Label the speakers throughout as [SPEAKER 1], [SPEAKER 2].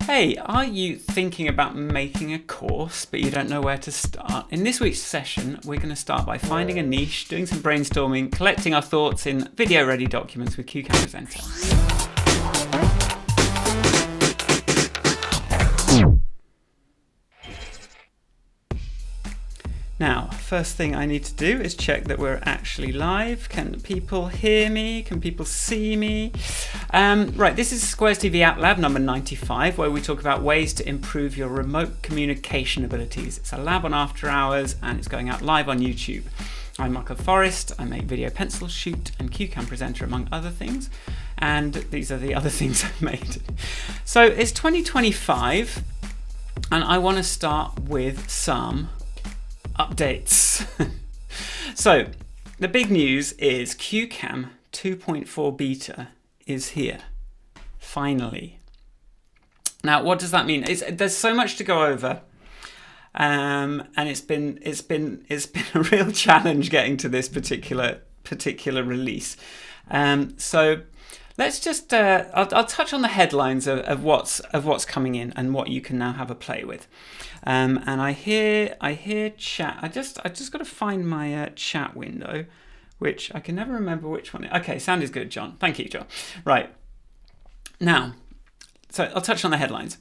[SPEAKER 1] Hey, are you thinking about making a course but you don't know where to start? In this week's session, we're going to start by finding a niche, doing some brainstorming, collecting our thoughts in video-ready documents with CueCam Presenter. Now, first thing I need to do is check that we're actually live. Can people hear me? Can people see me? Right, this is Squares TV App Lab number 95, where we talk about ways to improve your remote communication abilities. It's a lab on after hours and it's going out live on YouTube. I'm Michael Forrest. I make video pencil, shoot and CueCam Presenter, among other things. And these are the other things I've made. So it's 2025 and I want to start with some updates. So the big news is CueCam 2.4 beta is here finally. Now what does that mean? There's so much to go over, and it's been a real challenge getting to this particular release. So let's just I'll touch on the headlines of what's coming in and what you can now have a play with. And I hear chat. I just got to find my chat window, which I can never remember which one. Okay, sound is good, John. Thank you, John. Right now, so I'll touch on the headlines.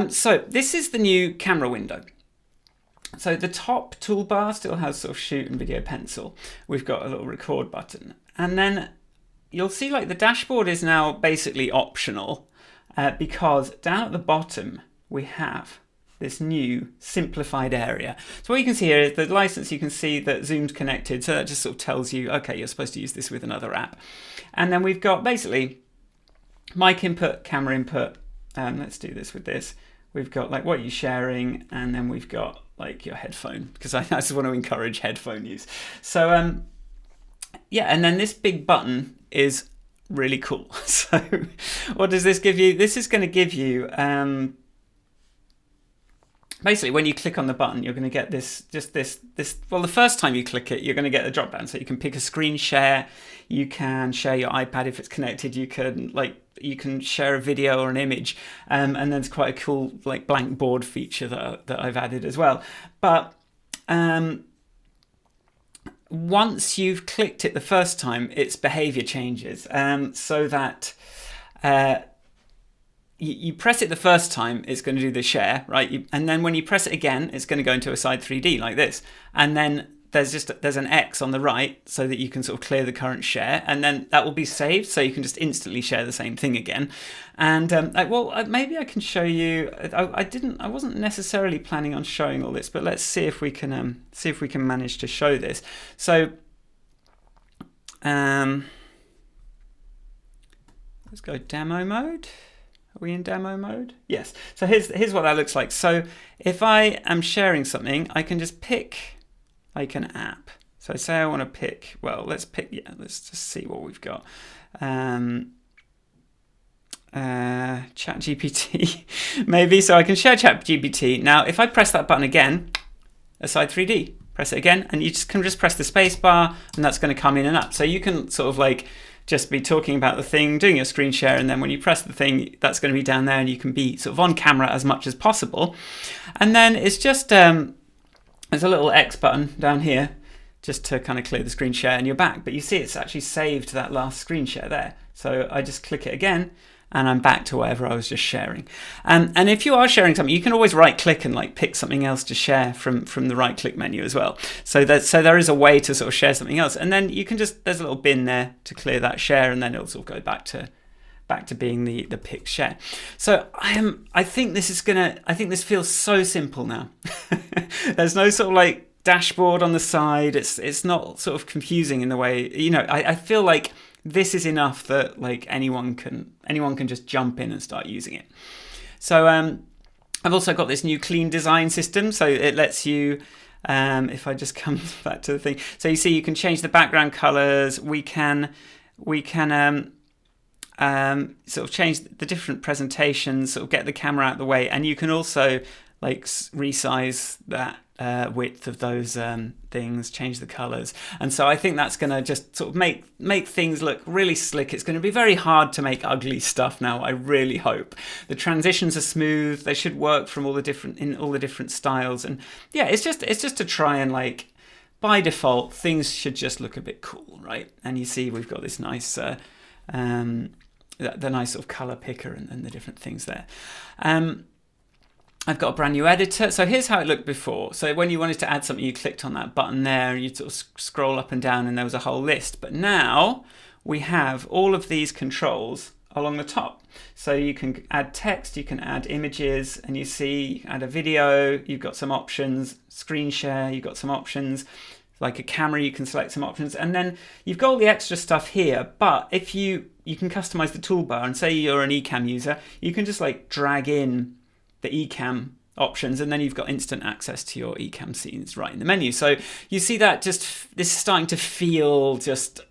[SPEAKER 1] So this is the new camera window. So the top toolbar still has sort of shoot and video pencil. We've got a little record button, and then you'll see like the dashboard is now basically optional because down at the bottom we have this new simplified area. So what you can see here is the license. You can see that Zoom's connected, so that just sort of tells you, okay, you're supposed to use this with another app. And then we've got basically mic input, camera input. Let's do this with this. We've got like what you're sharing, and then we've got like your headphone, because I just want to encourage headphone use. So yeah, and then this big button is really cool. So what does this give you? This is going to give you basically, when you click on the button, you're going to get this. Well, the first time you click it, you're going to get a drop down. So you can pick a screen share. You can share your iPad if it's connected. You can share a video or an image, and then it's quite a cool like blank board feature that I've added as well. But once you've clicked it the first time, its behavior changes, so that you press it the first time, it's going to do the share, right? And then when you press it again, it's going to go into a side 3D like this. And then there's an X on the right so that you can sort of clear the current share, and then that will be saved, so you can just instantly share the same thing again. And maybe I can show you. I wasn't necessarily planning on showing all this, but let's see if we can manage to show this. So let's go demo mode. Are we in demo mode? Yes. So here's what that looks like. So if I am sharing something, I can just pick like an app. So say I want to pick, well, let's just see what we've got. ChatGPT, maybe. So I can share ChatGPT. Now, if I press that button again, aside 3D, press it again, and you can just press the space bar, and that's going to come in and up. So you can sort of like just be talking about the thing, doing your screen share, and then when you press the thing, that's going to be down there, and you can be sort of on camera as much as possible. And then it's just there's a little X button down here just to kind of clear the screen share, and you're back. But you see it's actually saved that last screen share there. So I just click it again, and I'm back to whatever I was just sharing. And if you are sharing something, you can always right click and like pick something else to share from the right click menu as well. So there is a way to sort of share something else, and then you can there's a little bin there to clear that share, and then it'll sort of go back to being the pick share. So I think this feels so simple now. There's no sort of like dashboard on the side. It's not sort of confusing in the way, I feel like this is enough that like anyone can just jump in and start using it. So I've also got this new clean design system, so it lets you if I just come back to the thing, so you see you can change the background colors. We can sort of change the different presentations, sort of get the camera out of the way, and you can also like resize that width of those things, change the colors. And so I think that's going to just sort of make things look really slick. It's going to be very hard to make ugly stuff now, I really hope. The transitions are smooth. They should work from all the different styles. And yeah, it's just to try and, like, by default, things should just look a bit cool, right? And you see we've got this nice the nice sort of color picker and the different things there. I've got a brand new editor. So here's how it looked before. So when you wanted to add something, you clicked on that button there and you sort of scroll up and down and there was a whole list. But now we have all of these controls along the top. So you can add text, you can add images, and you see you can add a video, you've got some options, screen share, you've got some options, like a camera, you can select some options, and then you've got all the extra stuff here. But if you can customize the toolbar, and say you're an eCam user, you can just like drag in the eCam options, and then you've got instant access to your eCam scenes right in the menu. So you see that this is starting to feel just,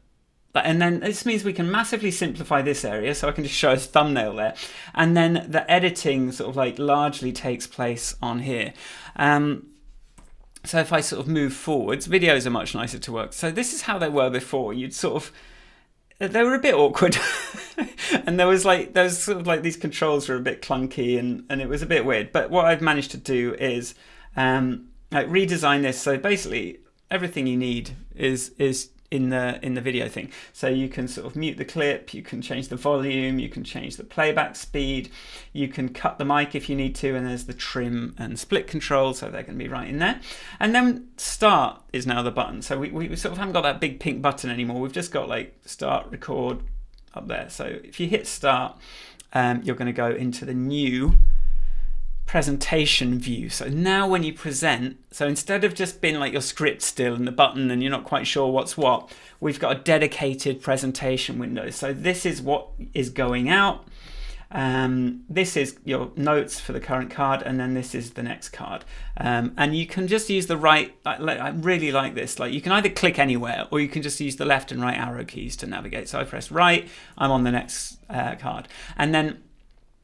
[SPEAKER 1] and then this means we can massively simplify this area. So I can just show a thumbnail there, and then the editing sort of like largely takes place on here. So if I sort of move forwards, videos are much nicer to work. So this is how they were before. They were a bit awkward and there was sort of like these controls were a bit clunky and it was a bit weird. But what I've managed to do is like redesign this. So basically everything you need is in the video thing. So you can sort of mute the clip, you can change the volume, you can change the playback speed, you can cut the mic if you need to, and there's the trim and split control, so they're going to be right in there. And then start is now the button. So we sort of haven't got that big pink button anymore. We've just got like start, record up there. So if you hit start, you're going to go into the new presentation view. So now when you present, so instead of just being like your script still and the button and you're not quite sure what's what, we've got a dedicated presentation window. So this is what is going out. This is your notes for the current card, and then this is the next card. And you can just use the right, I really like this, like you can either click anywhere or you can just use the left and right arrow keys to navigate. So I press right, I'm on the next card. And then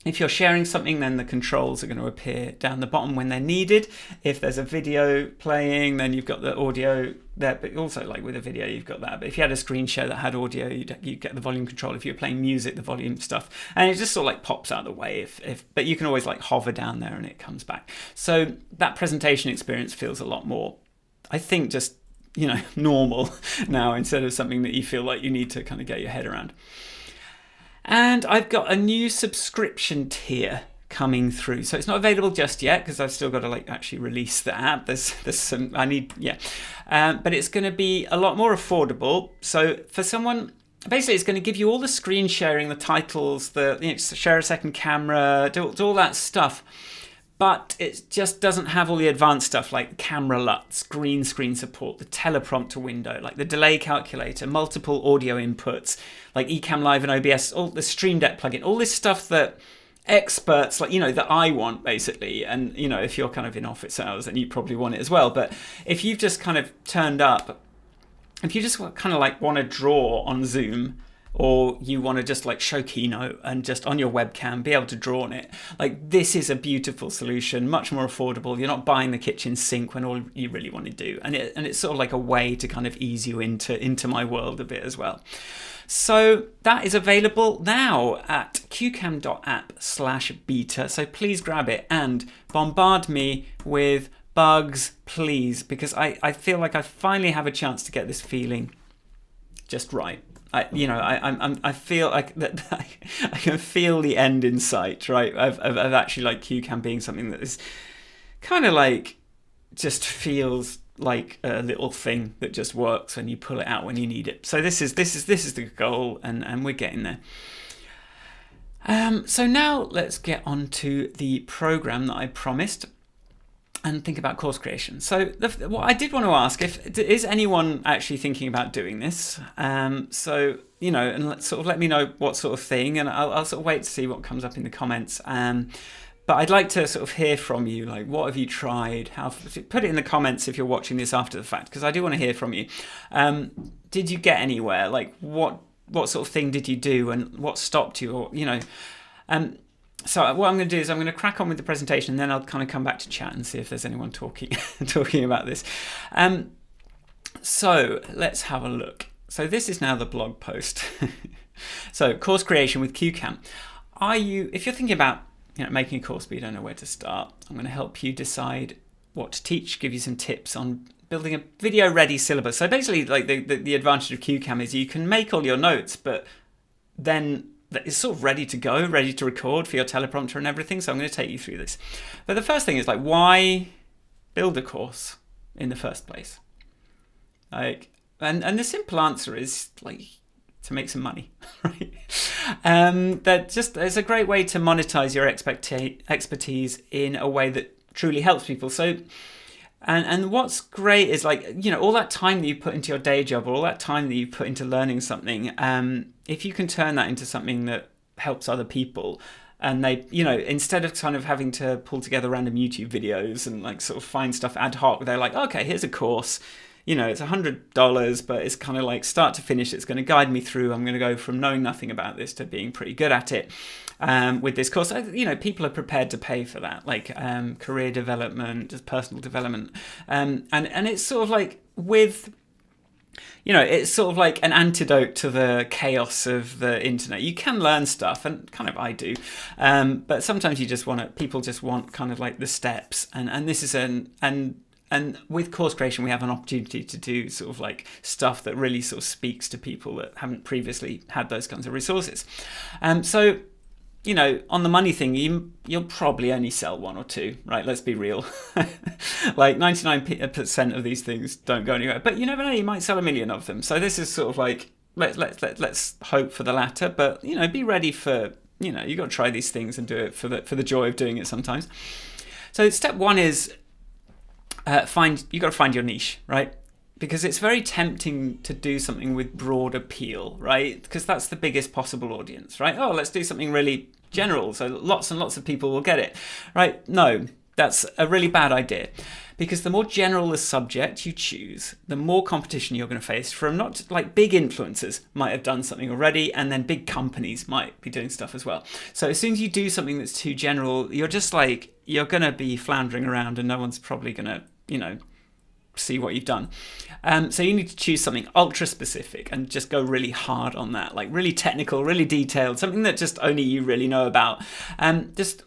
[SPEAKER 1] if you're sharing something, then the controls are going to appear down the bottom when they're needed. If there's a video playing, then you've got the audio there, but also like with a video, you've got that. But if you had a screen share that had audio, you'd get the volume control. If you're playing music, the volume stuff. And it just sort of like pops out of the way. But you can always like hover down there and it comes back. So that presentation experience feels a lot more, I think, just, normal now, instead of something that you feel like you need to kind of get your head around. And I've got a new subscription tier coming through. So it's not available just yet because I've still got to like actually release the app. There's some, but it's going to be a lot more affordable. So for someone, basically it's going to give you all the screen sharing, the titles, share a second camera, do all that stuff. But it just doesn't have all the advanced stuff like camera LUTs, green screen support, the teleprompter window, like the delay calculator, multiple audio inputs, like eCam Live and OBS, all the Stream Deck plugin, all this stuff that experts that I want basically. And if you're kind of in office hours, then you probably want it as well. But if you've just kind of turned up, if you just kind of like want to draw on Zoom, or you want to just like show Keynote and just on your webcam be able to draw on it, like this is a beautiful solution, much more affordable. You're not buying the kitchen sink when all you really want to do, and it's sort of like a way to kind of ease you into my world a bit as well. So that is available now at cuecam.app/beta. So please grab it and bombard me with bugs, please, because I feel like I finally have a chance to get this feeling just right. I feel like that I can feel the end in sight, right? Of actually like CueCam being something that is kind of like just feels like a little thing that just works when you pull it out when you need it. So this is the goal, and we're getting there. So now let's get on to the program that I promised and think about course creation. So what I did want to ask, is anyone actually thinking about doing this? And let me know what sort of thing, and I'll sort of wait to see what comes up in the comments. But I'd like to sort of hear from you, like what have you tried? Put it in the comments if you're watching this after the fact, because I do want to hear from you. Did you get anywhere? Like what sort of thing did you do, and what stopped you? Or So what I'm going to do is I'm going to crack on with the presentation, and then I'll kind of come back to chat and see if there's anyone talking about this. So let's have a look. So this is now the blog post. So course creation with CueCam. If you're thinking about making a course but you don't know where to start, I'm going to help you decide what to teach, give you some tips on building a video ready syllabus. So basically, like the advantage of CueCam is you can make all your notes, but then it's sort of ready to go, ready to record for your teleprompter and everything. So I'm going to take you through this. But the first thing is, like, why build a course in the first place? Like, and the simple answer is, like, to make some money, right? It's a great way to monetize your expertise in a way that truly helps people. So, and what's great is, like, all that time that you put into your day job, or all that time that you put into learning something, if you can turn that into something that helps other people, and they, instead of kind of having to pull together random YouTube videos and like sort of find stuff ad hoc, they're like, okay, here's a course. It's $100, but it's kind of like start to finish. It's going to guide me through. I'm going to go from knowing nothing about this to being pretty good at it with this course. People are prepared to pay for that, like career development, just personal development. And it's sort of like it's sort of like an antidote to the chaos of the internet. You can learn stuff, and kind of I do, but sometimes people just want kind of like the steps. And this is And with course creation, we have an opportunity to do sort of like stuff that really sort of speaks to people that haven't previously had those kinds of resources. So, on the money thing, you'll probably only sell one or two, right? Let's be real. Like 99% of these things don't go anywhere. But you never know, you might sell 1 million of them. So this is sort of like, let's hope for the latter. But, be ready for, you've got to try these things and do it for the joy of doing it sometimes. So step one is, you got to find your niche, right? Because it's very tempting to do something with broad appeal, right? Because that's the biggest possible audience, right? Oh, let's do something really general, so lots and lots of people will get it, right? No, that's a really bad idea. Because the more general the subject you choose, the more competition you're going to face from, not like big influencers might have done something already, and then big companies might be doing stuff as well. So as soon as you do something that's too general, you're going to be floundering around, and no one's probably going to see what you've done. So you need to choose something ultra specific and just go really hard on that, like really technical, really detailed, something that just only you really know about. Just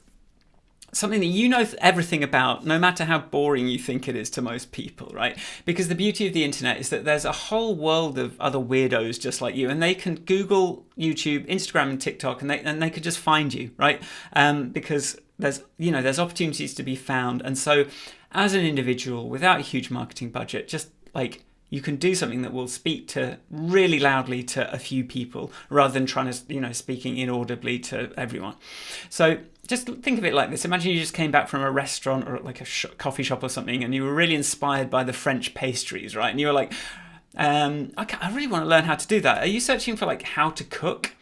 [SPEAKER 1] something that you know everything about, no matter how boring you think it is to most people, right? Because the beauty of the internet is that there's a whole world of other weirdos just like you, and they can Google, YouTube, Instagram, and TikTok, and they could just find you, right? Because there's opportunities to be found. And so as an individual without a huge marketing budget, just like you can do something that will speak to really loudly to a few people rather than trying to, speaking inaudibly to everyone. So just think of it like this. Imagine you just came back from a restaurant or like a coffee shop or something, and you were really inspired by the French pastries, right? And you were like, I really want to learn how to do that. Are you searching for like how to cook?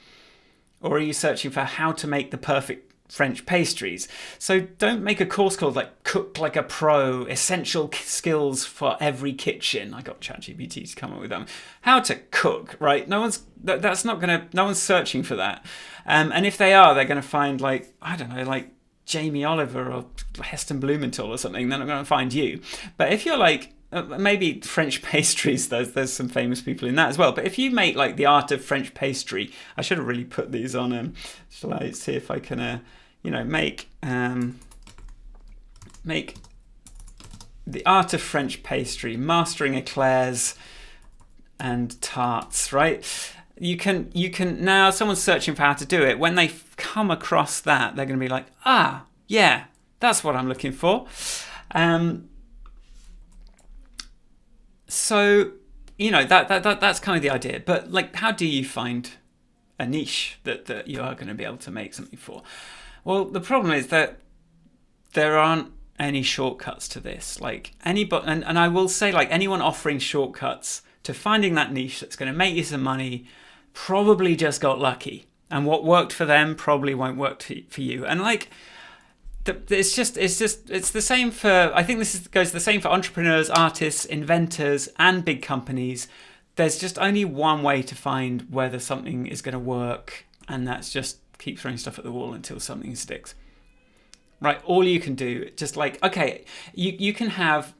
[SPEAKER 1] Or are you searching for how to make the perfect French pastries? So don't make a course called like Cook Like a Pro, Essential Skills for Every Kitchen. I got ChatGPT to come up with them. How to cook, right? No one's searching for that. And if they are, they're going to find like Jamie Oliver or Heston Blumenthal or something. They're not going to find you. But if you're like, maybe French pastries, there's some famous people in that as well. But if you make like the art of French pastry, I should have really put these on. Shall I see if I can, make the art of French pastry, mastering eclairs and tarts, right? You can now, someone's searching for how to do it. When they come across that, they're going to be like, yeah, that's what I'm looking for. So, that's kind of the idea. But like, how do you find a niche that you are going to be able to make something for? Well, the problem is that there aren't any shortcuts to this. Like anybody, and I will say, like, anyone offering shortcuts to finding that niche that's going to make you some money probably just got lucky. And what worked for them probably won't work for you. And like, it's the same for, I think goes the same for entrepreneurs, artists, inventors, and big companies. There's just only one way to find whether something is going to work, and that's just keep throwing stuff at the wall until something sticks. Right, all you can do, just like, okay, you can have,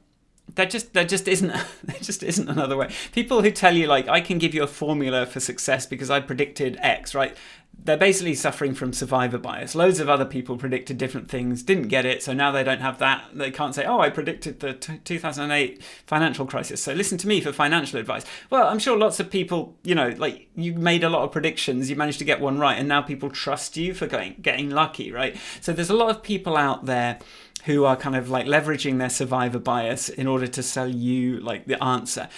[SPEAKER 1] there just isn't another way. People who tell you, like, I can give you a formula for success because I predicted X, right? They're basically suffering from survivor bias. Loads of other people predicted different things, didn't get it, so now they don't have that. They can't say, oh, I predicted the 2008 financial crisis, so listen to me for financial advice. Well, I'm sure lots of people, like, you made a lot of predictions, you managed to get one right, and now people trust you for getting lucky, right? So there's a lot of people out there who are kind of like leveraging their survivor bias in order to sell you like the answer.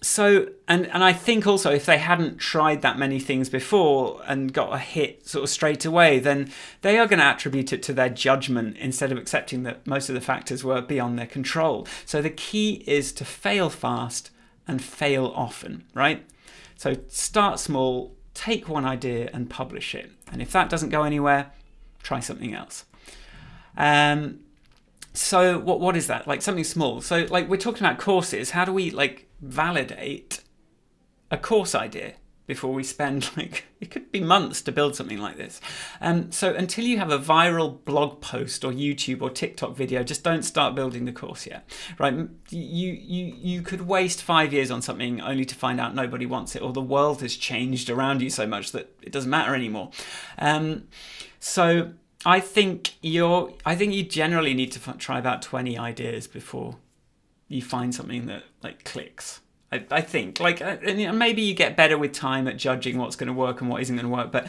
[SPEAKER 1] So I think also if they hadn't tried that many things before and got a hit sort of straight away, then they are going to attribute it to their judgment instead of accepting that most of the factors were beyond their control. So the key is to fail fast and fail often, right? So start small, take one idea and publish it. And if that doesn't go anywhere, try something else. So what is that? Like something small. So like we're talking about courses. How do we like validate a course idea before we spend like, it could be months to build something like this. So until you have a viral blog post or YouTube or TikTok video, just don't start building the course yet, right? You could waste 5 years on something only to find out nobody wants it, or the world has changed around you so much that it doesn't matter anymore. So I think you generally need to try about 20 ideas before you find something that like clicks. I think like, and maybe you get better with time at judging what's going to work and what isn't going to work. But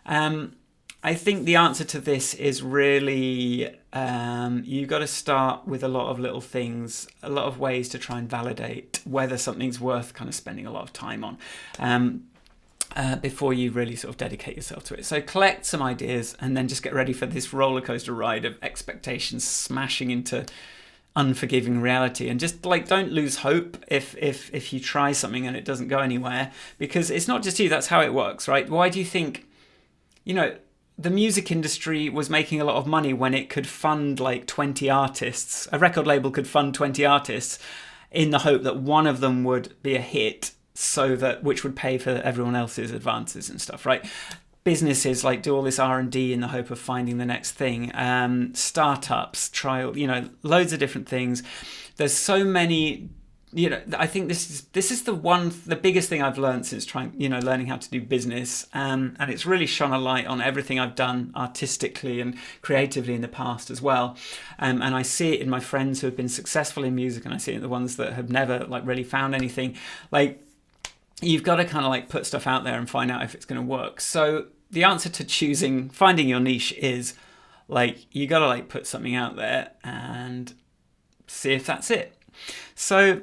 [SPEAKER 1] I think the answer to this is really you've got to start with a lot of little things, a lot of ways to try and validate whether something's worth kind of spending a lot of time on. Before you really sort of dedicate yourself to it. So collect some ideas and then just get ready for this roller coaster ride of expectations smashing into unforgiving reality. And just like, don't lose hope if you try something and it doesn't go anywhere, because it's not just you, that's how it works, right? Why do you think, the music industry was making a lot of money when it could fund like 20 artists? A record label could fund 20 artists in the hope that one of them would be a hit, which would pay for everyone else's advances and stuff, right? Businesses like do all this R&D in the hope of finding the next thing. Startups try, loads of different things. There's so many, I think this is the biggest thing I've learned since learning how to do business. And it's really shone a light on everything I've done artistically and creatively in the past as well. And I see it in my friends who have been successful in music, and I see it in the ones that have never like really found anything. Like, you've got to kind of like put stuff out there and find out if it's going to work. So the answer to finding your niche is like, you got to like put something out there and see if that's it. So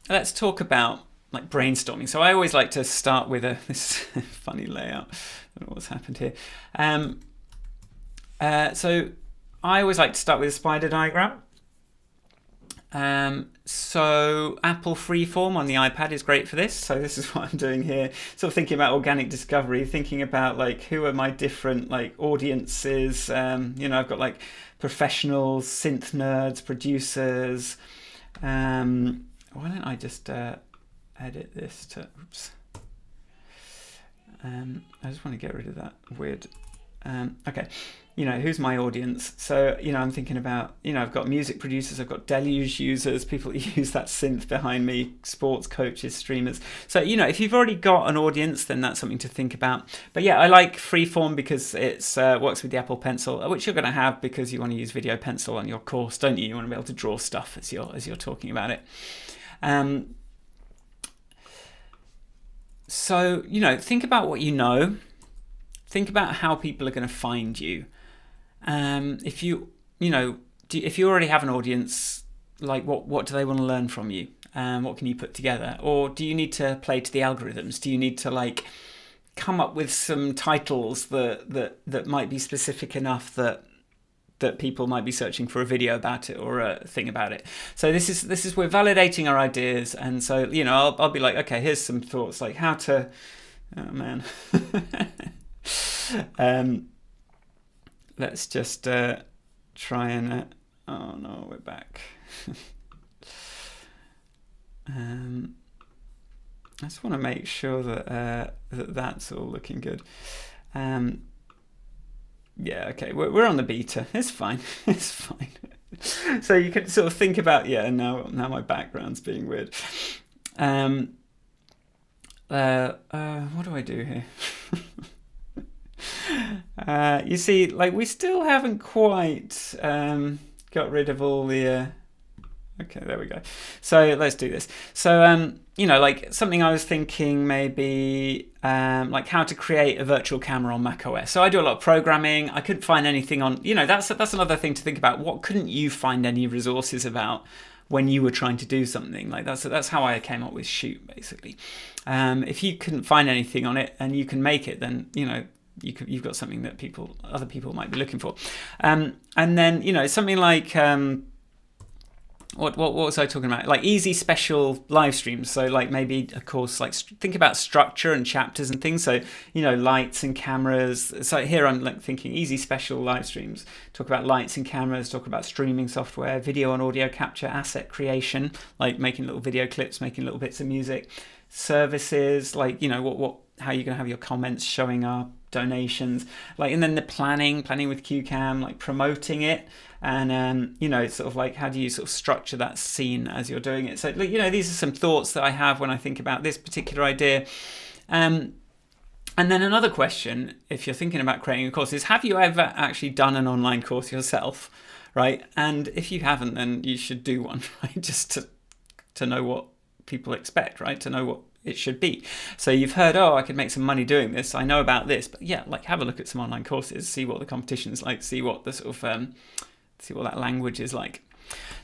[SPEAKER 1] let's talk about like brainstorming. So I always like to start with this funny layout. I don't know what's happened here. So I always like to start with a spider diagram. So Apple Freeform on the iPad is great for this. So this is what I'm doing here. Sort of thinking about organic discovery, thinking about like, who are my different like audiences? I've got like professionals, synth nerds, producers. Why don't I just edit this to, oops. I just want to get rid of that weird, okay. Who's my audience? So, I'm thinking about, I've got music producers, I've got Deluge users, people that use that synth behind me, sports coaches, streamers. So, if you've already got an audience, then that's something to think about. But yeah, I like Freeform because it's works with the Apple Pencil, which you're going to have because you want to use Video Pencil on your course, don't you? You want to be able to draw stuff as you're talking about it. So, think about what you know. Think about how people are going to find you. If you already have an audience, like what do they want to learn from you? What can you put together? Or do you need to play to the algorithms? Do you need to like come up with some titles that might be specific enough that people might be searching for a video about it or a thing about it? So this is we're validating our ideas, and so I'll be like, okay, here's some thoughts like how to. Oh man. Let's just try and oh no, we're back. I just want to make sure that that's all looking good. Yeah, okay, we're on the beta. It's fine. It's fine. So you can sort of think about, now my background's being weird. What do I do here? You see, like, we still haven't quite got rid of all the... Okay, there we go. So let's do this. So, like something I was thinking maybe like how to create a virtual camera on macOS. So I do a lot of programming. I couldn't find anything on, that's another thing to think about. What couldn't you find any resources about when you were trying to do something? Like that's how I came up with Shoot, basically. If you couldn't find anything on it and you can make it, then, you've got something that other people might be looking for. And then, something like... What was I talking about? Like easy special live streams. So like maybe a course, like think about structure and chapters and things. So, lights and cameras. So here I'm like thinking easy special live streams. Talk about lights and cameras, talk about streaming software, video and audio capture, asset creation, like making little video clips, making little bits of music, services, like, how you're going to have your comments showing up, donations, like, and then the planning with CueCam, like promoting it. And, sort of like, how do you sort of structure that scene as you're doing it? So, these are some thoughts that I have when I think about this particular idea. And then another question, if you're thinking about creating a course, is have you ever actually done an online course yourself, right? And if you haven't, then you should do one, right? Just to know what people expect, right? To know what it should be. So you've heard, I could make some money doing this. I know about this, but like have a look at some online courses, see what the competition's like, see what the sort of... see what that language is like.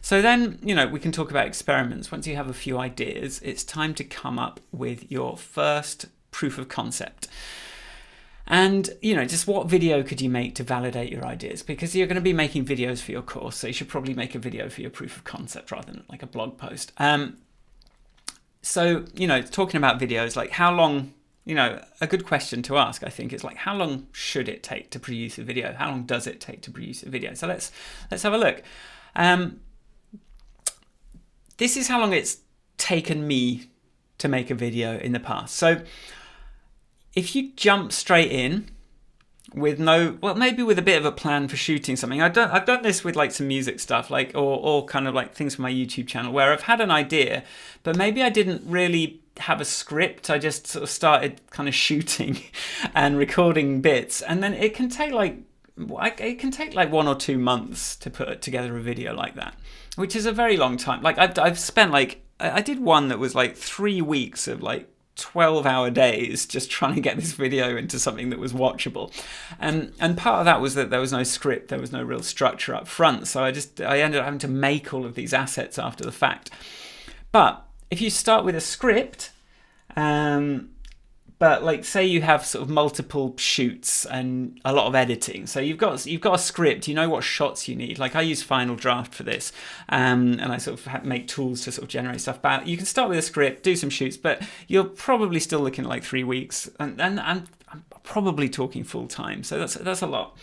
[SPEAKER 1] So then, we can talk about experiments. Once you have a few ideas, it's time to come up with your first proof of concept. And, just what video could you make to validate your ideas? Because you're going to be making videos for your course, so you should probably make a video for your proof of concept rather than like a blog post. So, talking about videos, like how long... a good question to ask, I think, is like, how long should it take to produce a video? How long does it take to produce a video? So let's have a look. This is how long it's taken me to make a video in the past. So if you jump straight in with maybe with a bit of a plan for shooting something. I've done this with like some music stuff, like or kind of like things for my YouTube channel where I've had an idea, but maybe I didn't really have a script. I just sort of started kind of shooting and recording bits, and then it can take like 1 or 2 months to put together a video like that, which is a very long time. Like I've spent like, I did one that was like 3 weeks of like 12-hour days just trying to get this video into something that was watchable, and part of that was that there was no script, there was no real structure up front, so I ended up having to make all of these assets after the fact. But if you start with a script, but like say you have sort of multiple shoots and a lot of editing, so you've got a script, you know what shots you need. Like I use Final Draft for this, and I sort of make tools to sort of generate stuff. But you can start with a script, do some shoots, but you're probably still looking at like 3 weeks, and I'm probably talking full time, so that's a lot.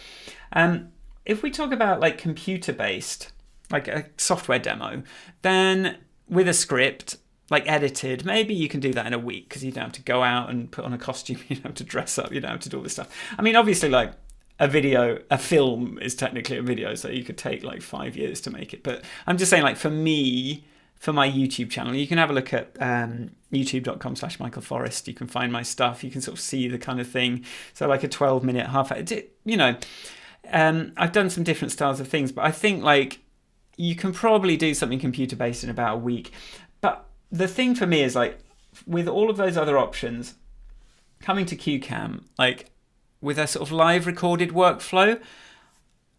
[SPEAKER 1] If we talk about like computer based, like a software demo, then with a script, like edited, maybe you can do that in a week because you don't have to go out and put on a costume, you don't have to dress up, you don't have to do all this stuff. I mean, obviously, like a film is technically a video, so you could take like 5 years to make it. But I'm just saying, like for me, for my YouTube channel, you can have a look at youtube.com/Michael Forrest. You can find my stuff. You can sort of see the kind of thing. So like a 12-minute, half hour, I've done some different styles of things, but I think like you can probably do something computer based in about a week. But the thing for me is like with all of those other options, coming to CueCam, like with a sort of live recorded workflow,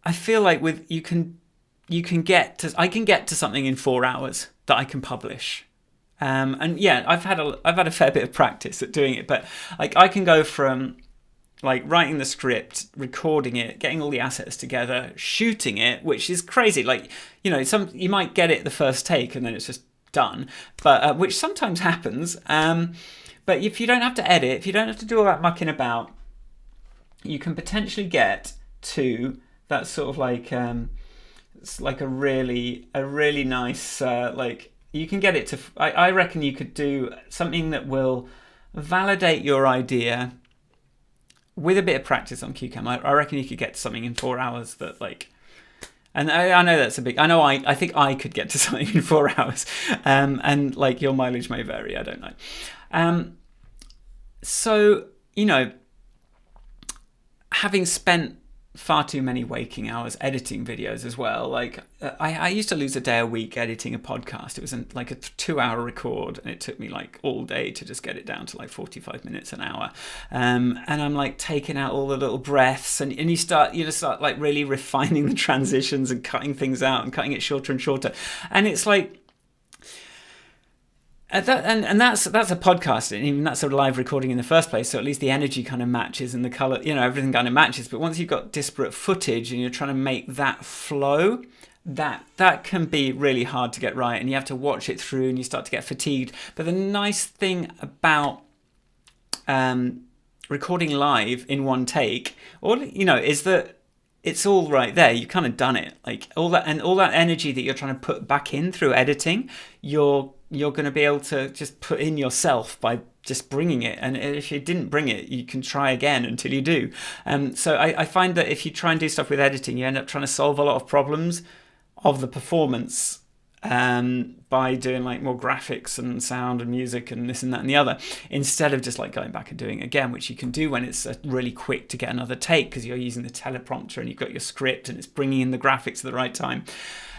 [SPEAKER 1] I feel like I can get to something in 4 hours that I can publish. And yeah, I've had a fair bit of practice at doing it, but like I can go from like writing the script, recording it, getting all the assets together, shooting it, which is crazy. Like, you might get it the first take and then it's just done, but which sometimes happens. But if you don't have to edit, if you don't have to do all that mucking about, you can potentially get to that sort of like it's like a really nice like you can get it to. I reckon you could do something that will validate your idea with a bit of practice on CueCam, I reckon you could get to something in 4 hours that like, and I know that's a big, I think I could get to something in 4 hours, and like your mileage may vary, I don't know. So, you know, having spent far too many waking hours editing videos as well, like I used to lose a day a week editing a podcast. It was like a 2-hour record, and it took me like all day to just get it down to like 45 minutes an hour, and I'm like taking out all the little breaths, and you start like really refining the transitions and cutting things out and cutting it shorter and shorter, and it's like that's a podcast, and even that's a live recording in the first place, so at least the energy kind of matches and the color, you know, everything kind of matches. But once you've got disparate footage and you're trying to make that flow, that can be really hard to get right, and you have to watch it through and you start to get fatigued. But the nice thing about recording live in one take, or you know, is that it's all right there. You've kind of done it. Like all that energy that you're trying to put back in through editing, you're going to be able to just put in yourself by just bringing it. And if you didn't bring it, you can try again until you do. So I find that if you try and do stuff with editing, you end up trying to solve a lot of problems of the performance by doing like more graphics and sound and music and this and that and the other, instead of just like going back and doing it again, which you can do when it's really quick to get another take because you're using the teleprompter and you've got your script and it's bringing in the graphics at the right time.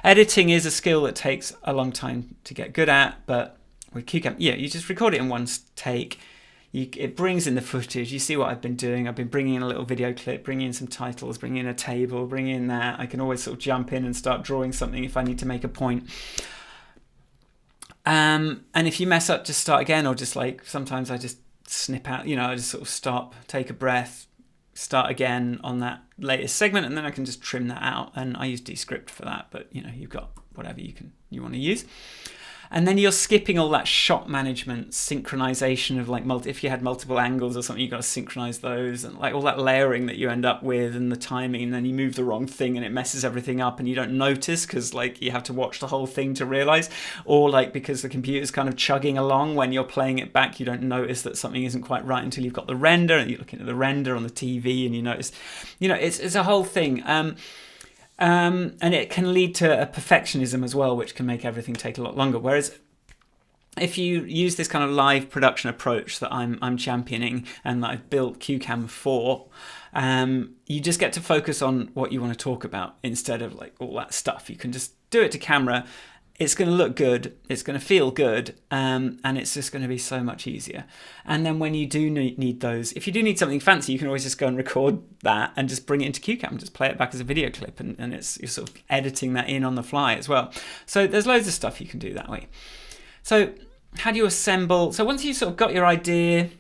[SPEAKER 1] Editing is a skill that takes a long time to get good at, but with CueCam, yeah, you just record it in one take. It brings in the footage. You see what I've been doing. I've been bringing in a little video clip, bringing in some titles, bringing in a table, bringing in that. I can always sort of jump in and start drawing something if I need to make a point. And if you mess up, just start again, or just like sometimes I just snip out, you know, I just sort of stop, take a breath, start again on that latest segment, and then I can just trim that out. And I use Descript for that, but you know, you've got whatever you want to use. And then you're skipping all that shot management, synchronization of like if you had multiple angles or something, you've got to synchronize those, and like all that layering that you end up with and the timing, and then you move the wrong thing and it messes everything up and you don't notice because like you have to watch the whole thing to realize, or like because the computer's kind of chugging along when you're playing it back, you don't notice that something isn't quite right until you've got the render, and you're looking at the render on the TV and you notice, you know, it's a whole thing. And it can lead to a perfectionism as well, which can make everything take a lot longer. Whereas if you use this kind of live production approach that I'm championing and that I've built CueCam for, you just get to focus on what you want to talk about instead of like all that stuff. You can just do it to camera. It's going to look good, it's going to feel good, and it's just going to be so much easier. And then when you do need those, if you do need something fancy, you can always just go and record that and just bring it into CueCam, just play it back as a video clip, and you're sort of editing that in on the fly as well. So there's loads of stuff you can do that way. So how do you assemble? So once you've sort of got your idea,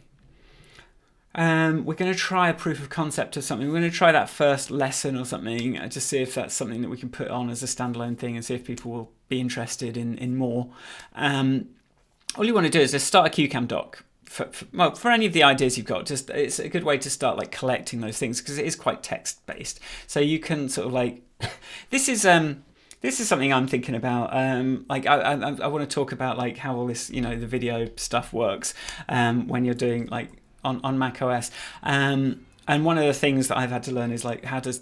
[SPEAKER 1] we're going to try a proof of concept or something. We're going to try that first lesson or something, to see if that's something that we can put on as a standalone thing and see if people will be interested in more. All you want to do is just start a CueCam doc. For any of the ideas you've got, just it's a good way to start like collecting those things, because it is quite text based. So you can sort of like this is something I'm thinking about. Like I want to talk about like how all this, you know, the video stuff works when you're doing like on Mac OS. And one of the things that I've had to learn is like how does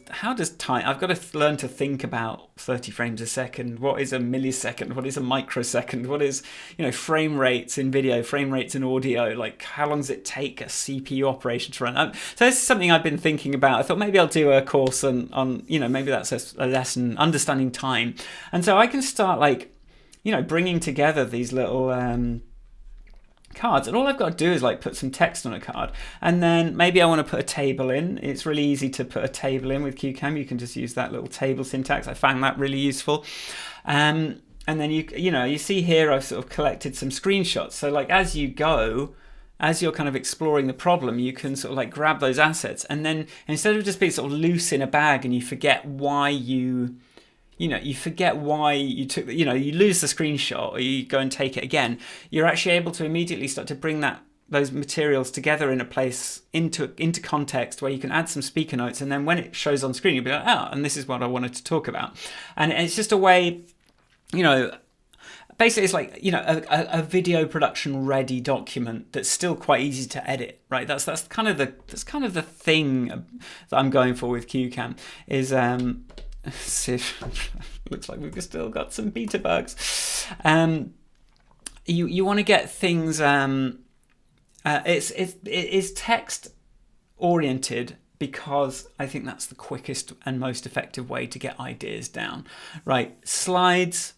[SPEAKER 1] time, I've got to learn to think about 30 frames a second. What is a millisecond? What is a microsecond? What is, you know, frame rates in video, frame rates in audio? Like how long does it take a CPU operation to run? So this is something I've been thinking about. I thought maybe I'll do a course on you know, maybe that's a lesson, understanding time. And so I can start like, you know, bringing together these little cards, and all I've got to do is like put some text on a card, and then maybe I want to put a table in. It's really easy to put a table in with CueCam. You can just use that little table syntax. I found that really useful. And then you see here I've sort of collected some screenshots. So like as you go, as you're kind of exploring the problem, you can sort of like grab those assets, and then instead of just being sort of loose in a bag and you forget why you forget why you took, you lose the screenshot or you go and take it again, you're actually able to immediately start to bring those materials together in a place into context where you can add some speaker notes, and then when it shows on screen, you'll be like, oh, and this is what I wanted to talk about. And it's just a way, you know, basically it's like, you know, a video production ready document that's still quite easy to edit, right? That's kind of the thing that I'm going for with CueCam is see if, looks like we've still got some beta bugs. You want to get things it is text oriented, because I think that's the quickest and most effective way to get ideas down, right? Slides,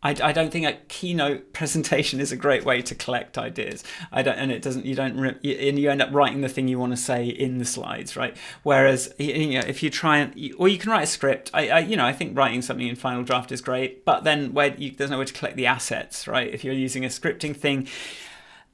[SPEAKER 1] I don't think a keynote presentation is a great way to collect ideas. You end up writing the thing you want to say in the slides, right? Whereas, you know, if you try or you can write a script. I think writing something in Final Draft is great, but then there's no way to collect the assets, right? If you're using a scripting thing.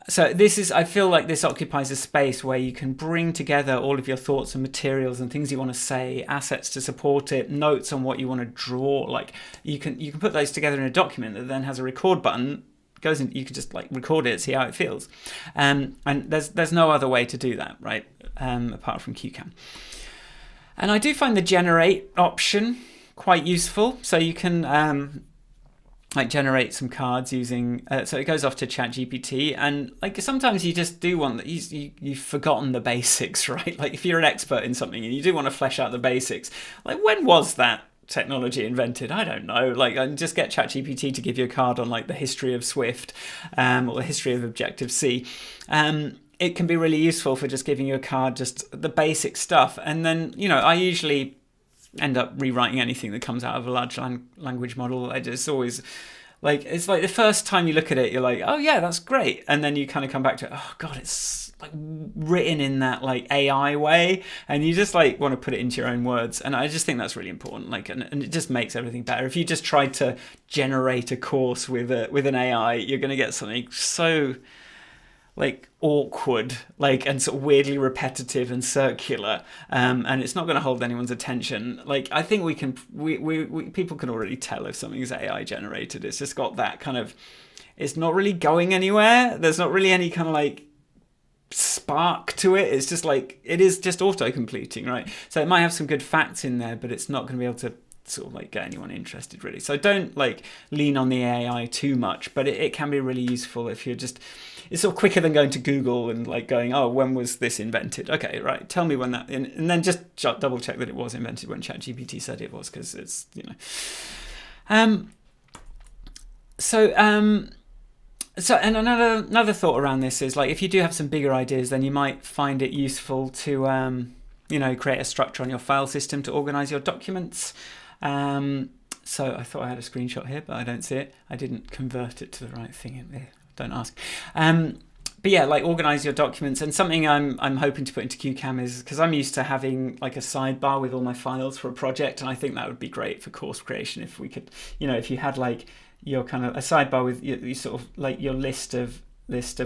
[SPEAKER 1] So I feel like this occupies a space where you can bring together all of your thoughts and materials and things you want to say, assets to support it, notes on what you want to draw. Like you can put those together in a document that then has a record button, goes in, you can just like record it, see how it feels. And there's no other way to do that, right? Apart from CueCam. And I do find the generate option quite useful. So you can like generate some cards using so it goes off to ChatGPT, and like sometimes you just do want that you've forgotten the basics, right? Like if you're an expert in something and you do want to flesh out the basics, like when was that technology invented? I don't know. Like, and just get ChatGPT to give you a card on like the history of Swift or the history of Objective-C. It can be really useful for just giving you a card, just the basic stuff. And then, you know, I usually end up rewriting anything that comes out of a large language model. It's always like, it's like the first time you look at it, you're like, oh yeah, that's great. And then you kind of come back to it, oh God, it's like written in that like AI way. And you just like want to put it into your own words. And I just think that's really important. Like, and it just makes everything better. If you just try to generate a course with an AI, you're going to get something so like awkward, like, and sort of weirdly repetitive and circular, and it's not going to hold anyone's attention. Like, I think we people can already tell if something is AI generated. It's just got that kind of, it's not really going anywhere. There's not really any kind of like spark to it. It's just like, it is just auto-completing, right? So it might have some good facts in there, but it's not going to be able to sort of like get anyone interested really. So don't like lean on the AI too much, but it can be really useful if you're just, it's sort of quicker than going to Google and like going, oh, when was this invented? Okay, right, tell me when that, and then just double check that it was invented when ChatGPT said it was, because it's, you know. So and another thought around this is like, if you do have some bigger ideas, then you might find it useful to you know, create a structure on your file system to organize your documents. So I thought I had a screenshot here, but I don't see it. I didn't convert it to the right thing in there. Don't ask. But yeah, like organize your documents. And something I'm hoping to put into CueCam is, because I'm used to having like a sidebar with all my files for a project, and I think that would be great for course creation if we could, you know, if you had like your kind of a sidebar with you sort of like your list of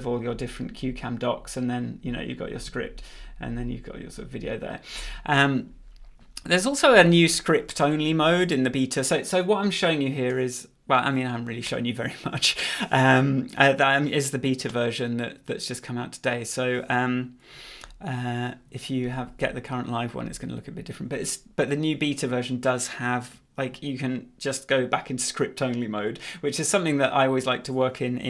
[SPEAKER 1] all your different CueCam docs, and then, you know, you've got your script, and then you've got your sort of video there. There's also a new script only mode in the beta. So what I'm showing you here is, well, I mean, I haven't really shown you very much. That is the beta version that's just come out today. So if you get the current live one, it's going to look a bit different. But the new beta version does have, like, you can just go back into script only mode, which is something that I always like to work in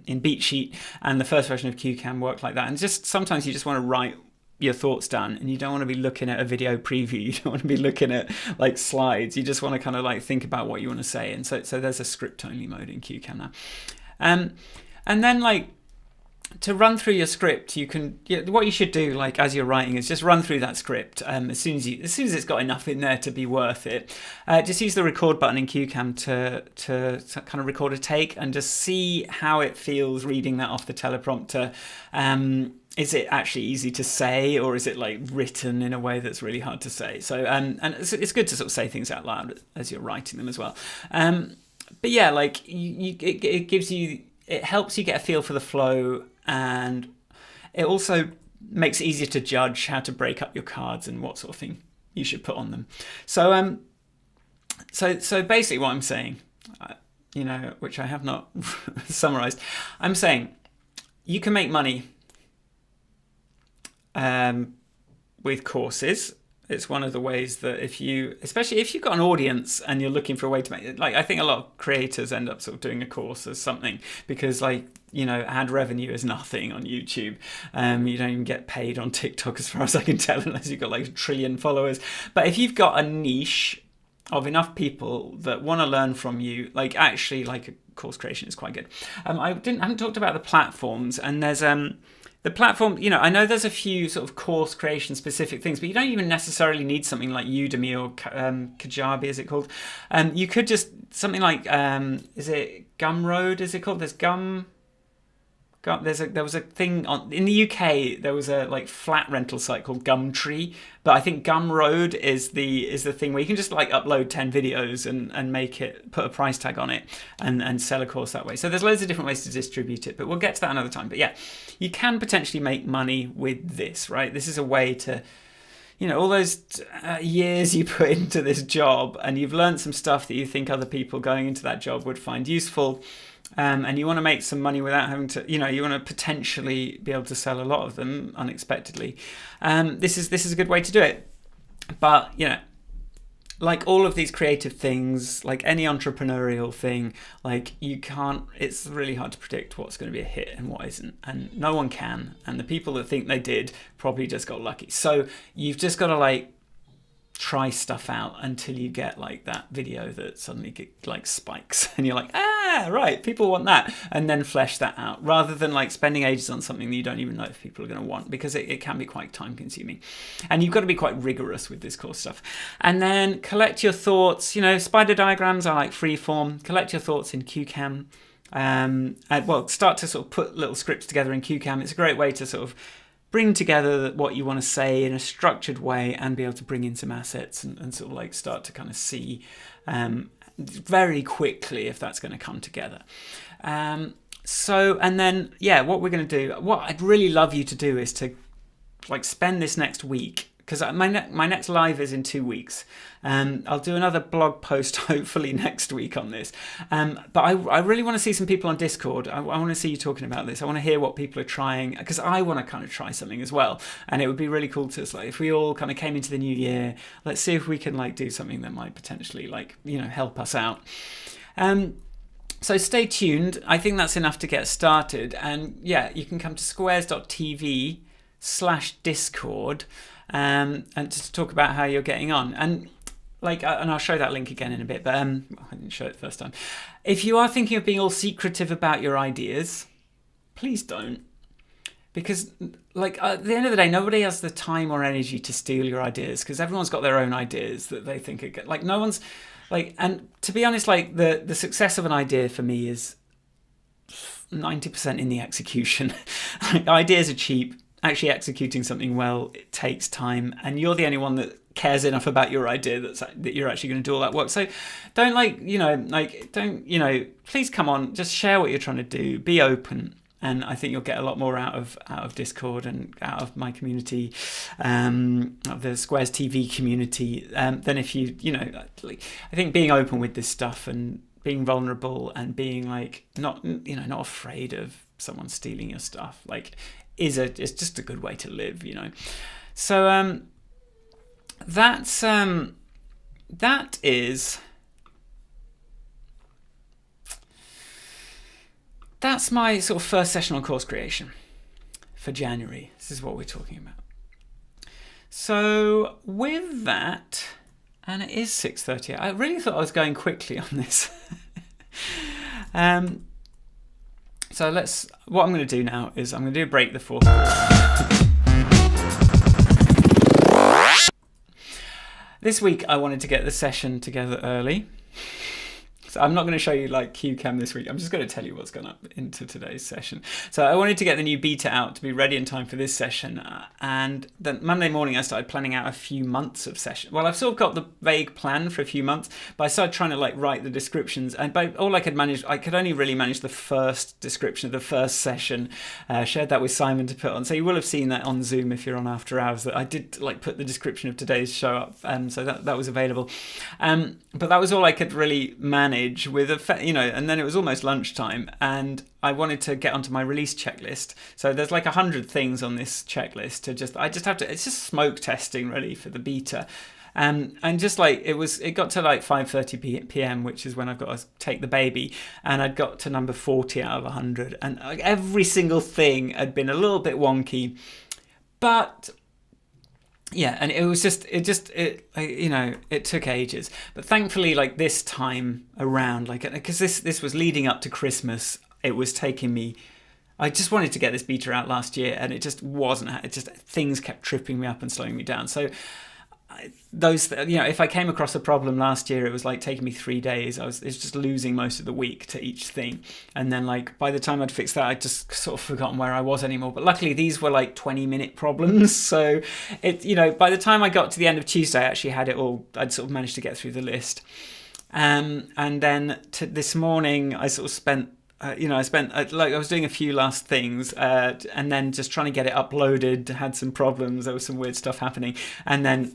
[SPEAKER 1] BeatSheet, and the first version of CueCam worked like that. And just sometimes you just want to write your thoughts down, and you don't want to be looking at a video preview, you don't want to be looking at like slides, you just want to kind of like think about what you want to say. And so there's a script only mode in CueCam now. And then like to run through your script, you can, what you should do like as you're writing is just run through that script as soon as it's got enough in there to be worth it. Just use the record button in CueCam to kind of record a take and just see how it feels reading that off the teleprompter. Is it actually easy to say, or is it like written in a way that's really hard to say? So and it's good to sort of say things out loud as you're writing them as well. But yeah, like it helps you get a feel for the flow, and it also makes it easier to judge how to break up your cards and what sort of thing you should put on them. So so basically what I'm saying, you know, which I have not summarized, I'm saying you can make money with courses. It's one of the ways that especially if you've got an audience and you're looking for a way to make it, like, I think a lot of creators end up sort of doing a course or something because, like, ad revenue is nothing on YouTube. You don't even get paid on TikTok as far as I can tell, unless you've got like 1 trillion followers. But if you've got a niche of enough people that want to learn from you, like, actually, like, a course creation is quite good. I haven't talked about the platforms, and there's the platform, I know there's a few sort of course creation specific things, but you don't even necessarily need something like Udemy or Kajabi, is it called? You could just, something like, is it Gumroad, is it called? There's there was a thing in the UK. There was a like flat rental site called Gumtree, but I think Gumroad is the thing where you can just like upload 10 videos and put a price tag on it and sell a course that way. So there's loads of different ways to distribute it, but we'll get to that another time. But yeah, you can potentially make money with this, right? This is a way to, all those years you put into this job, and you've learned some stuff that you think other people going into that job would find useful. And you want to make some money without having to, you want to potentially be able to sell a lot of them unexpectedly. This is a good way to do it. But, like all of these creative things, like any entrepreneurial thing, like it's really hard to predict what's going to be a hit and what isn't. And no one can. And the people that think they did probably just got lucky. So you've just got to try stuff out until you get like that video that suddenly spikes and you're like, right, people want that, and then flesh that out, rather than spending ages on something that you don't even know if people are going to want, because it can be quite time consuming, and you've got to be quite rigorous with this course stuff. And then collect your thoughts. Spider diagrams are like freeform. Collect your thoughts in CueCam. Start to sort of put little scripts together in CueCam. It's a great way to sort of bring together what you want to say in a structured way and be able to bring in some assets and sort of start to kind of see very quickly if that's going to come together. And then what we're going to do, what I'd really love you to do is to spend this next week, because my next live is in 2 weeks. I'll do another blog post hopefully next week on this. But I really want to see some people on Discord. I want to see you talking about this. I want to hear what people are trying, because I want to kind of try something as well. And it would be really cool to, if we all kind of came into the new year, let's see if we can do something that might potentially help us out. So stay tuned. I think that's enough to get started. And you can come to squares.tv/Discord. And to talk about how you're getting on, and I'll show that link again in a bit, but I didn't show it the first time. If you are thinking of being all secretive about your ideas, please don't, because at the end of the day, nobody has the time or energy to steal your ideas, because everyone's got their own ideas that they think are good. No one's and to be honest, the success of an idea for me is 90% in the execution. Ideas are cheap. Actually executing something well, it takes time, and you're the only one that cares enough about your idea that you're actually going to do all that work. So don't please come on, just share what you're trying to do, be open, and I think you'll get a lot more out of Discord and out of my community, of the Squares TV community, than if you I think being open with this stuff and being vulnerable and being not afraid of someone stealing your stuff, it's just a good way to live, So that's my sort of first session on course creation for January. This is what we're talking about. So with that, and it is 6:30. I really thought I was going quickly on this. So what I'm going to do now is I'm going to do a break the fourth course. This week I wanted to get the session together early. So I'm not going to show you CueCam this week. I'm just going to tell you what's gone up into today's session. So I wanted to get the new beta out to be ready in time for this session. And then Monday morning I started planning out a few months of session. Well, I've sort of got the vague plan for a few months, but I started trying to write the descriptions. And by all I could only really manage the first description of the first session. Shared that with Simon to put on. So you will have seen that on Zoom if you're on After Hours, that I did put the description of today's show up. So that was available. But that was all I could really manage. manage with and then it was almost lunchtime, and I wanted to get onto my release checklist. So there's like 100 things on this checklist it's just smoke testing really for the beta. And just like it got to like 5:30 p.m, which is when I've got to take the baby, and I'd got to number 40 out of 100, and like every single thing had been a little bit wonky, but yeah, and it took ages. But thankfully, like this time around, like because this was leading up to Christmas, it was taking me. I just wanted to get this beta out last year, and it just wasn't. It just things kept tripping me up and slowing me down. So if I came across a problem last year, it was like taking me 3 days. It's just losing most of the week to each thing, and then like by the time I'd fixed that, I'd just sort of forgotten where I was anymore. But luckily, these were like 20-minute problems, so by the time I got to the end of Tuesday, I actually had it all. I'd sort of managed to get through the list, and then this morning, I sort of spent. I was doing a few last things, and then just trying to get it uploaded. Had some problems. There was some weird stuff happening, and then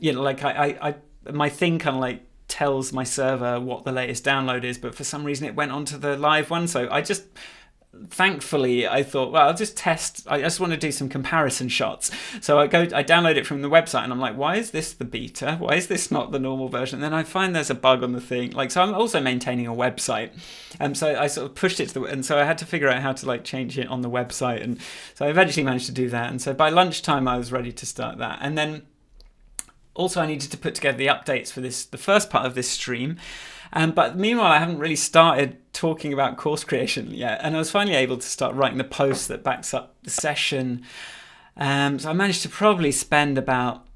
[SPEAKER 1] my thing kind of like tells my server what the latest download is, but for some reason it went onto the live one. So thankfully, I thought, well, I'll just test. I just want to do some comparison shots. So I download it from the website, and I'm like, why is this the beta? Why is this not the normal version? And then I find there's a bug on the thing. So I'm also maintaining a website, so I sort of pushed it and so I had to figure out how to like change it on the website, and so I eventually managed to do that. And so by lunchtime, I was ready to start that, and then also I needed to put together the updates for the first part of this stream. But meanwhile, I haven't really started talking about course creation yet, and I was finally able to start writing the post that backs up the session. So I managed to probably spend about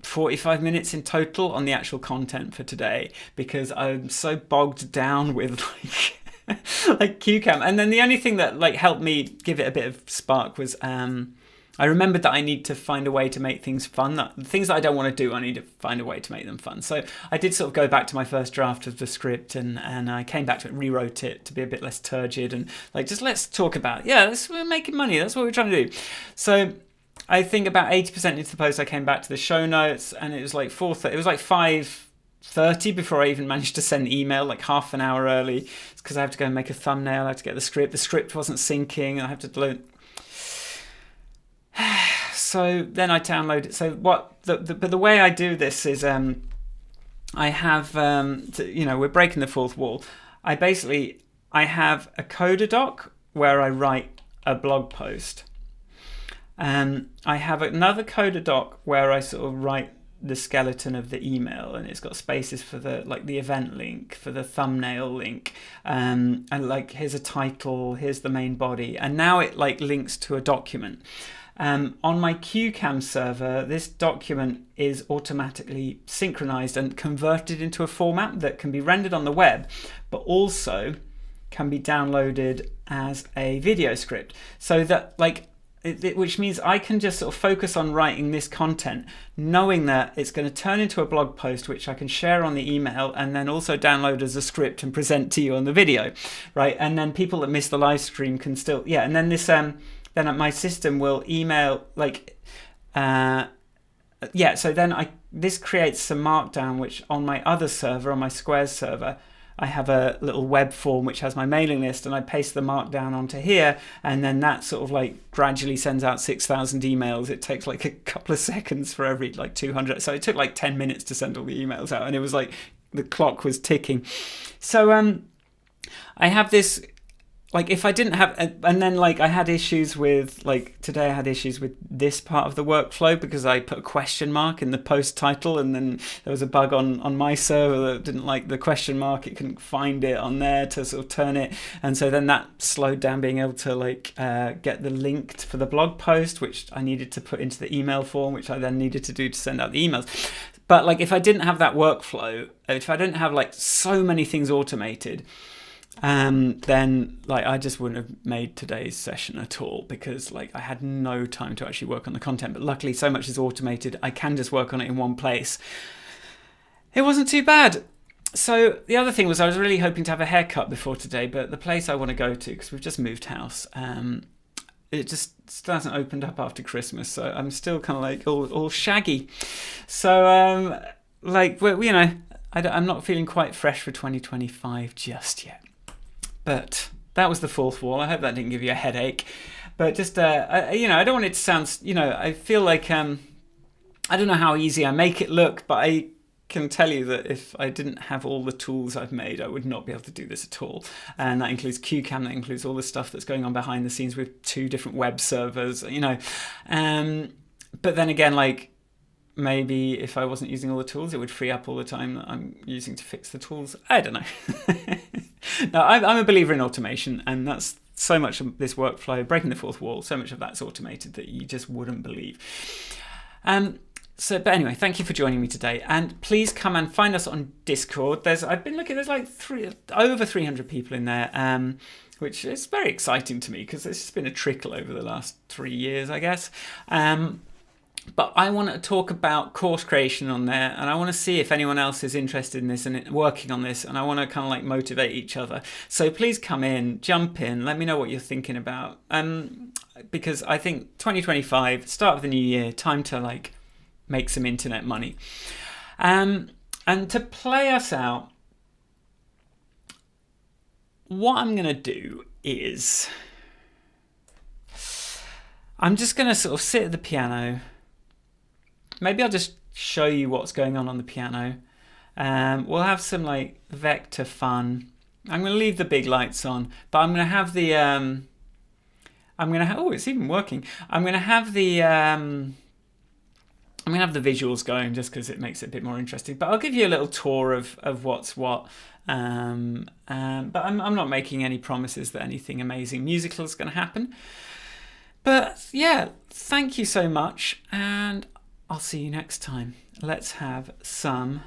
[SPEAKER 1] 45 minutes in total on the actual content for today, because I'm so bogged down with like CueCam. And then the only thing that like helped me give it a bit of spark was I remembered that I need to find a way to make things fun. The things that I don't want to do, I need to find a way to make them fun. So I did sort of go back to my first draft of the script, and I came back to it, rewrote it to be a bit less turgid, and like just let's talk about we're making money. That's what we're trying to do. So I think about 80% into the post, I came back to the show notes, and it was like 4:30. It was like 5:30 before I even managed to send an email, like half an hour early. It's because I have to go and make a thumbnail. I have to get the script. The script wasn't syncing, and I have to load. So then I download it. So but the way I do this is I have we're breaking the fourth wall. I have a coda doc where I write a blog post. I have another coda doc where I sort of write the skeleton of the email, and it's got spaces for the event link, for the thumbnail link, and like here's a title, here's the main body, and now it like links to a document. On my CueCam server, this document is automatically synchronized and converted into a format that can be rendered on the web, but also can be downloaded as a video script. So that which means I can just sort of focus on writing this content, knowing that it's going to turn into a blog post, which I can share on the email and then also download as a script and present to you on the video, right? And then people that miss the live stream can still, and then this, then my system will email so then this creates some markdown, which on my other server, on my Squares server, I have a little web form which has my mailing list, and I paste the markdown onto here, and then that sort of like gradually sends out 6,000 emails. It takes like a couple of seconds for every like 200. So it took like 10 minutes to send all the emails out, and it was like the clock was ticking. So I have this. Like if I didn't have, and then like I had issues with, like today I had issues with this part of the workflow because I put a question mark in the post title, and then there was a bug on my server that didn't like the question mark. It couldn't find it on there to sort of turn it. And so then that slowed down being able to like get the link for the blog post, which I needed to put into the email form, which I then needed to do to send out the emails. But like if I didn't have that workflow, if I didn't have like so many things automated, then like I just wouldn't have made today's session at all, because like I had no time to actually work on the content. But luckily so much is automated, I can just work on it in one place. It wasn't too bad. So the other thing was I was really hoping to have a haircut before today, but the place I want to go to, because we've just moved house, it just still hasn't opened up after Christmas, so I'm still kind of like all shaggy. So like, well, I'm not feeling quite fresh for 2025 just yet. But that was the fourth wall. I hope that didn't give you a headache. But just, I don't want it to sound, I feel like, I don't know how easy I make it look, but I can tell you that if I didn't have all the tools I've made, I would not be able to do this at all. And that includes CueCam, that includes all the stuff that's going on behind the scenes with 2 different web servers, But then again, like, maybe if I wasn't using all the tools, it would free up all the time that I'm using to fix the tools. I don't know. No, I'm a believer in automation, and that's so much of this workflow, breaking the fourth wall, so much of that's automated that you just wouldn't believe. But anyway, thank you for joining me today, and please come and find us on Discord. I've been looking, there's like over 300 people in there, which is very exciting to me because it's just been a trickle over the last 3 years, I guess. But I want to talk about course creation on there, and I want to see if anyone else is interested in this and working on this, and I want to kind of like motivate each other. So please come in, jump in, let me know what you're thinking about. Because I think 2025, start of the new year, time to like make some internet money. And to play us out, what I'm going to do is I'm just going to sort of sit at the piano. Maybe I'll just show you what's going on the piano. We'll have some like vector fun. I'm going to leave the big lights on, but I'm going to have the oh, it's even working. I'm going to have the visuals going just because it makes it a bit more interesting. But I'll give you a little tour of what's what. But I'm not making any promises that anything amazing musical is going to happen. But yeah, thank you so much, and I'll see you next time. Let's have some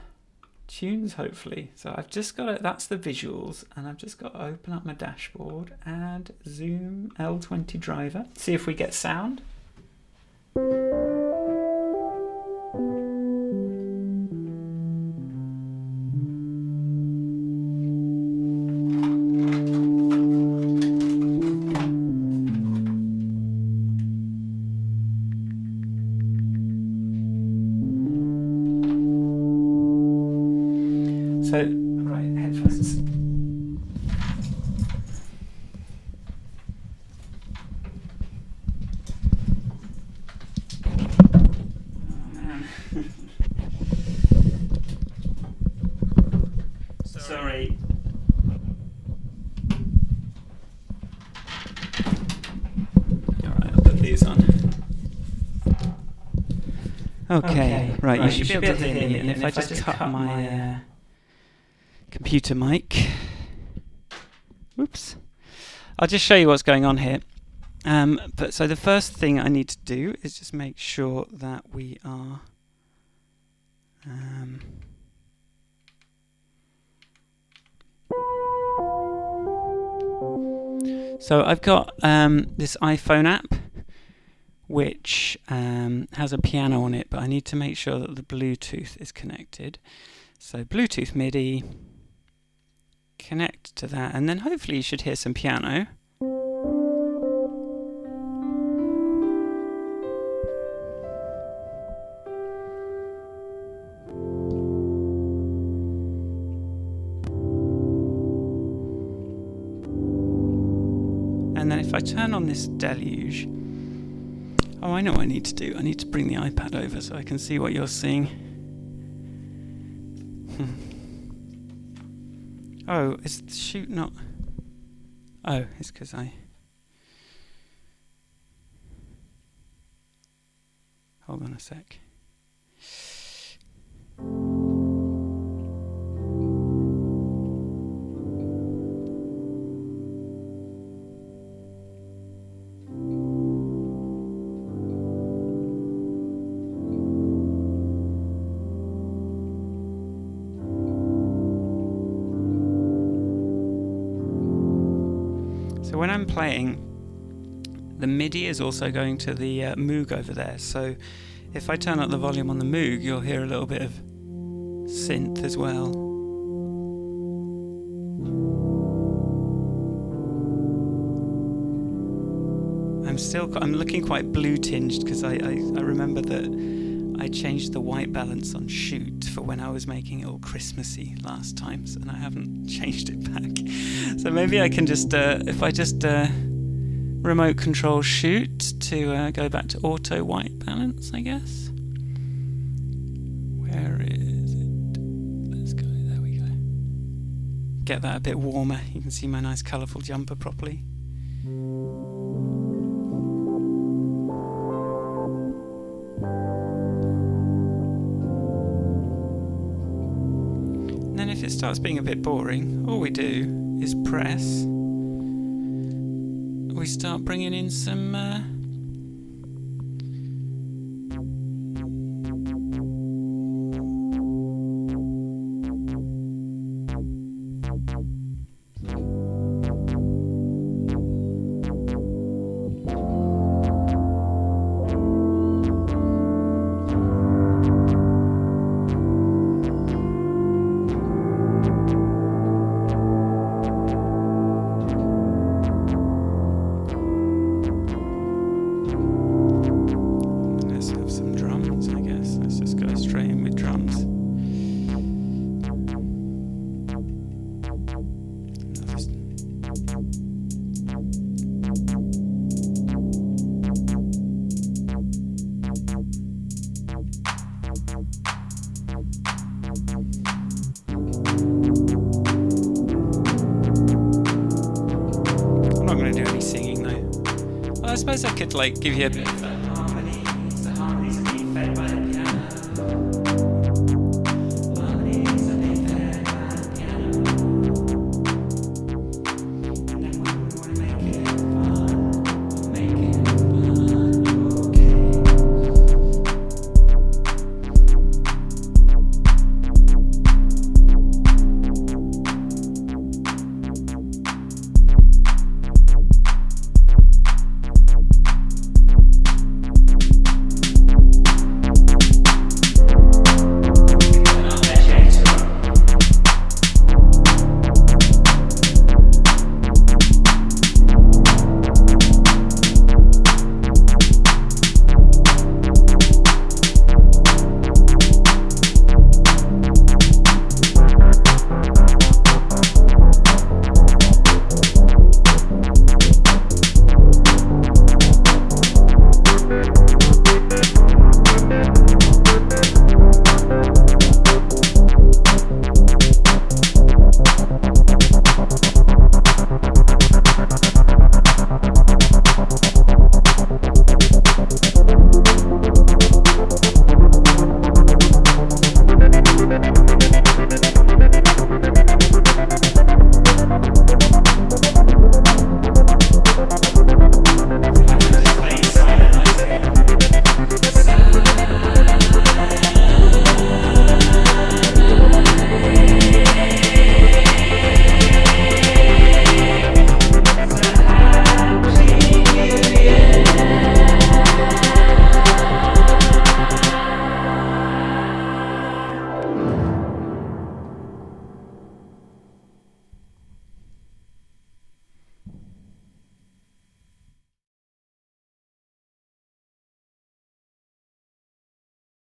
[SPEAKER 1] tunes, hopefully. So I've just got that's the visuals, and I've just got to open up my dashboard and zoom L20 driver. See if we get sound. So, right, headphones. Oh man. Sorry. Alright, I'll put these on. Okay, right, you should be able to hear me, and if I just cut my computer mic. Whoops. I'll just show you what's going on here. But so the first thing I need to do is just make sure that we are so I've got this iPhone app which has a piano on it, but I need to make sure that the Bluetooth is connected. So Bluetooth MIDI, connect to that, and then hopefully you should hear some piano. And then if I turn on this deluge, oh, I know what I need to do. I need to bring the iPad over so I can see what you're seeing. Oh, is the shoot not? Oh, it's because hold on a sec. So when I'm playing, the MIDI is also going to the Moog over there. So if I turn up the volume on the Moog, you'll hear a little bit of synth as well. I'm looking quite blue tinged because I remember that I changed the white balance on shoot for when I was making it all Christmassy last time, and I haven't changed it back. So maybe I can just, if I just remote control shoot to go back to auto white balance, I guess. Where is it? Let's go, there we go. Get that a bit warmer. You can see my nice colourful jumper properly. And then if it starts being a bit boring, all we do is press. We start bringing in some I suppose I could like give you a bit of